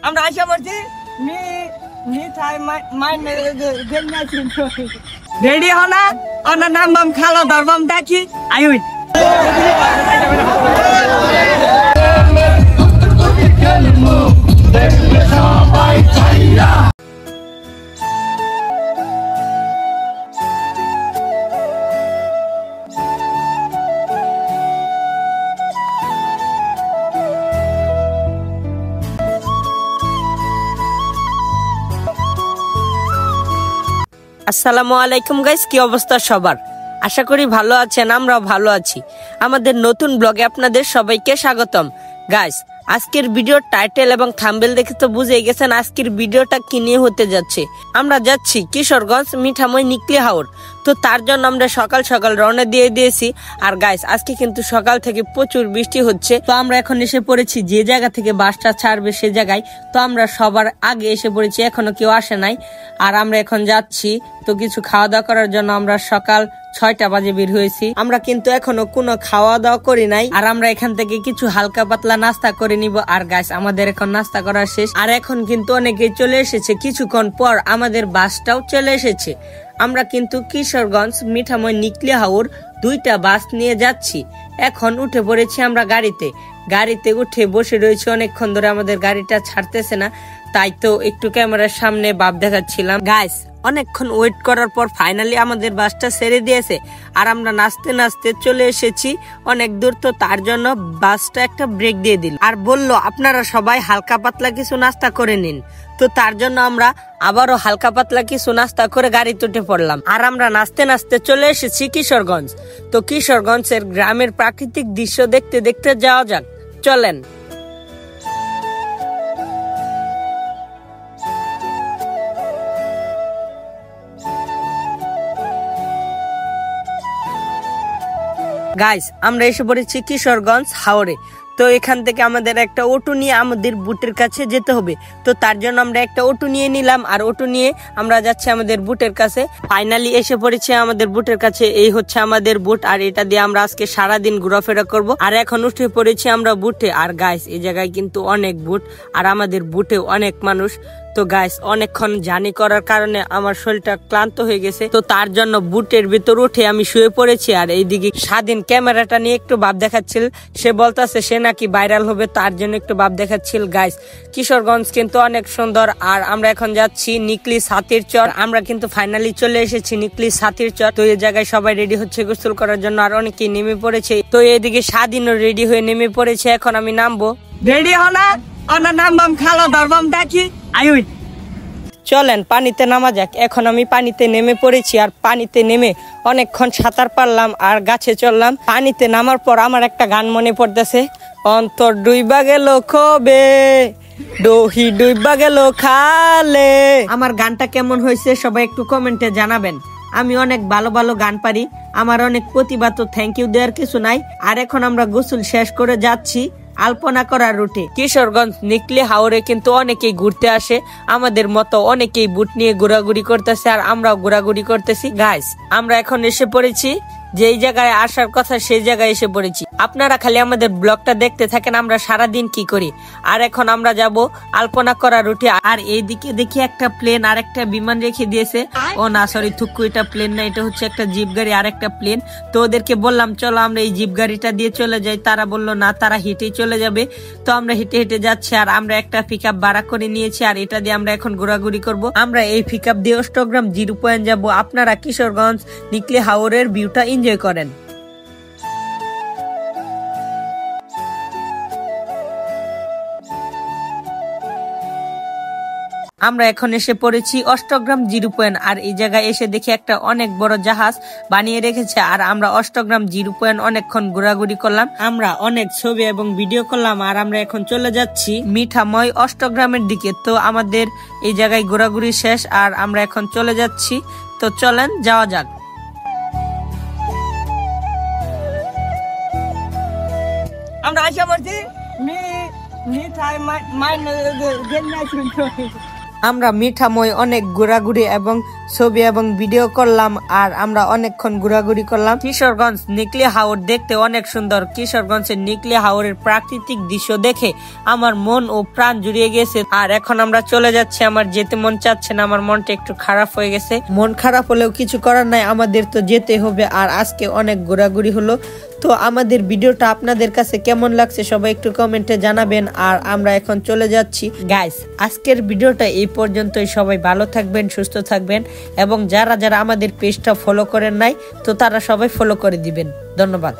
আমরা আশা করছি রেডি হনা ওনার নাম বাম খালো ধরবাম ডাকি আয়ুই আসসালামু আলাইকুম গাইস, কি অবস্থা সবার? আশা করি ভালো আছেন, আমরাও ভালো আছি। আমাদের নতুন ব্লগে আপনাদের সবাইকে স্বাগতম। গাইস, আজকের ভিডিওর টাইটেল এবং থাম্বনেল দেখে তো বুঝেই গেছেন আজকের ভিডিওটা কি নিয়ে হতে যাচ্ছে। আমরা যাচ্ছি কিশোরগঞ্জ মিঠামই নিকলি হাওর। তো তার জন্য আমরা সকাল সকাল রওনা দিয়ে দিয়েছি। আর গাইস, আজকে কিন্তু সকাল থেকে প্রচুর বৃষ্টি হচ্ছে। তো আমরা এখন এসে পড়েছি যে জায়গা থেকে বাসটা ছাড়বে সে জায়গায়। তো আমরা সবার আগে এসে পড়েছি, এখনো কেউ আসে নাই। আর আমরা এখন যাচ্ছি তো কিছু খাওয়া দাওয়া করার জন্য। আমরা সকাল 6টা বাজে বের হয়েছি। আমরা কিন্তু এখনো কোনো খাওয়া দাওয়া করি নাই। আর আমরা এখান থেকে কিছু হালকা পাতলা নাস্তা করে নিব। আর গাইস, আমাদের এখন নাস্তা করা শেষ। আর এখন কিন্তু অনেকেই চলে এসেছে, কিছুক্ষণ পর আমাদের বাসটাও চলে এসেছে। আমরা কিন্তু কিশোরগঞ্জ মিঠামই নিকলি হাওর 2টা বাস নিয়ে যাচ্ছি। এখন উঠে পড়েছি আমরা গাড়িতে উঠে বসে রয়েছে অনেকক্ষণ ধরে, আমাদের গাড়িটা ছাড়তেছে না। তাই তো একটু ক্যামেরার সামনে ভাব দেখাচ্ছিলাম। গাইস, অনেকক্ষণ ওয়েট করার পর ফাইনালি আমাদের বাসটা ছেড়ে দিয়েছে। আর আমরা নাচতে নাচতে চলে এসেছি অনেক দূর। তো তার জন্য বাসটা একটা ব্রেক দিয়ে দিল আর বলল আপনারা সবাই হালকা পাতলা কিছু নাস্তা করে নিন। তো তার জন্য আমরা আবারও হালকা পাতলা কিছু নাস্তা করে গাড়িতে উঠে পড়লাম। আর আমরা নাচতে নাচতে চলে এসেছি কিশোরগঞ্জ। তো কিশোরগঞ্জের গ্রামের প্রাকৃতিক দৃশ্য দেখতে দেখতে যাওয়া যাক, চলেন। গাইস, আমরা এসে পড়েছি কিশোরগঞ্জ হাওরে। তো এখান থেকে আমাদের একটা অটো নিয়ে আমাদের বুটের কাছে যেতে হবে। তো তার জন্য আমরা একটা অটো নিয়ে নিলাম। আর অটো নিয়ে আমরা যাচ্ছি আমাদের বুটের কাছে। ফাইনালি এসে পড়েছি আমাদের বুটের কাছে। এই হচ্ছে আমাদের বুট। আর এটা দিয়ে আমরা আজকে সারাদিন ঘোরাফেরা করব। আর এখন উঠে পড়েছি আমরা বুটে। আর গাইস, এই জায়গায় কিন্তু অনেক বুট আর আমাদের বুটে অনেক মানুষ। তো গাইস, অনেকক্ষণ জার্নি করার কারণে আমার শরীরটা ক্লান্ত হয়ে গেছে। তো তার জন্য বুটের ভিতর উঠে আমি শুয়ে পড়েছি। আর এইদিকে স্বাধীন ক্যামেরাটা নিয়ে একটু ভাব দেখাচ্ছিল। সে বলতেছে সে নাকি ভাইরাল হবে, তার জন্য একটু ভাব দেখাচ্ছিল। গাইস, কিশোরগঞ্জ কিন্তু অনেক সুন্দর। আর আমরা এখন যাচ্ছি নিকলি ছাতির চর। আমরা কিন্তু ফাইনালি চলে এসেছি নিকলি ছাতির চর। তো এই জায়গায় সবাই রেডি হচ্ছে গোসল করার জন্য। আর অনেকেই নেমে পড়েছে। তো এইদিকে স্বাধীনও রেডি হয়ে নেমে পড়েছে। এখন আমি নামবো। রেডি হনা ওনার নাম বাম খালো ধরবাম ডাকি আয়ুই। চলেন পানিতে নামা যাক। এখন আমি পানিতে নেমে পড়েছি। আর পানিতে নেমে অনেকক্ষণ সাঁতার পারলাম আর গাছে চললাম। পানিতে নামার পর আমার একটা গান মনে পড়তেছে, অন্তর ডুইবা গেল খবে দহি ডুইবা গেল খালে। আমার গানটা কেমন হয়েছে সবাই একটু কমেন্টে জানাবেন। আমি অনেক ভালো ভালো গান পারি, আমার অনেক প্রতিভা। তো থ্যাংক ইউ দেওয়ার কিছু নাই। আর এখন আমরা গোসল শেষ করে যাচ্ছি আলপনা করার রুটে। কিশোরগঞ্জ নিকলি হাওরে কিন্তু অনেকেই ঘুরতে আসে, আমাদের মতো অনেকেই বুট নিয়ে ঘোরাঘুরি করতেছে। আর আমরাও ঘোরাঘুরি করতেছি। গাইস, আমরা এখন এসে পড়েছি যেই জায়গায় আসার কথা সেই জায়গায় এসে পড়েছি। আপনারা খালি আমাদের ব্লগটা দেখতে থাকেন আমরা সারাদিন কি করি। আর এখন আমরা যাব আলপনা করার রুটে। আর এইদিকে দেখি একটা প্লেন আর একটা বিমান রেখে দিয়েছে। ও না, সরি, থুক্কু, এটা প্লেন না, এটা হচ্ছে একটা জিপ গাড়ি আর একটা প্লেন। তো ওদেরকে বললাম চলো আমরা এই জিপ গাড়িটা দিয়ে চলে যাই। তারা বললো না, তারা হেঁটেই চলে যাবে। তো আমরা হেঁটে হেঁটে যাচ্ছি। আর আমরা একটা পিকআপ ভাড়া করে নিয়েছি। আর এটা দিয়ে আমরা এখন ঘোরাঘুরি করব। আমরা এই পিকআপ দিয়ে অষ্টগ্রাম 0 পয়েন্ট যাবো। আপনারা কিশোরগঞ্জ নিকলি হাওরের ভিউটা এনজয় করেন। আমরা এখন এসে পড়েছি অষ্টগ্রাম 0 পয়েন্ট। আর এই জায়গায় এসে দেখি একটা অনেক বড় জাহাজ বানিয়ে রেখেছে। আর আমরা অষ্টগ্রাম 0 পয়েন্ট অনেকক্ষণ ঘোরাঘুরি করলাম, আমরা অনেক ছবি এবং ভিডিও করলাম। আর আমরা এখন চলে যাচ্ছি মিঠামই অষ্টগ্রামের দিকে। তো আমাদের এই জায়গায় ঘোরাঘুরি শেষ। আর আমরা এখন চলে যাচ্ছি। তো চলেন যাওয়া যাক। আমরা আশা করছি আমরা মিঠাময় অনেক ঘোরাঘুরি এবং ছবি এবং ভিডিও করলাম। আর আমরা অনেকক্ষণ ঘোরাঘুরি করলাম। কিশোরগঞ্জ নিকলি হাওর দেখতে অনেক সুন্দর। কিশোরগঞ্জের নিকলি হাওরের প্রাকৃতিক দৃশ্য দেখে আমার মন ও প্রাণ জুড়িয়ে গেছে। আর এখন আমরা চলে যাচ্ছি, আমার যেতে মন চাচ্ছে না, আমার মনটা একটু খারাপ হয়ে গেছে। মন খারাপ হলেও কিছু করার নাই, আমাদের তো যেতে হবে। আর আজকে অনেক ঘোরাঘুরি হলো। তো আমাদের ভিডিওটা আপনাদের কাছে কেমন লাগছে সবাই একটু কমেন্টে জানাবেন। আর আমরা এখন চলে যাচ্ছি। গাইস, আজকের ভিডিওটা এই পর্যন্তই। সবাই ভালো থাকবেন, সুস্থ থাকবেন এবং যারা যারা আমাদের পেজটা ফলো করেন নাই তো তারা সবাই ফলো করে দিবেন। ধন্যবাদ।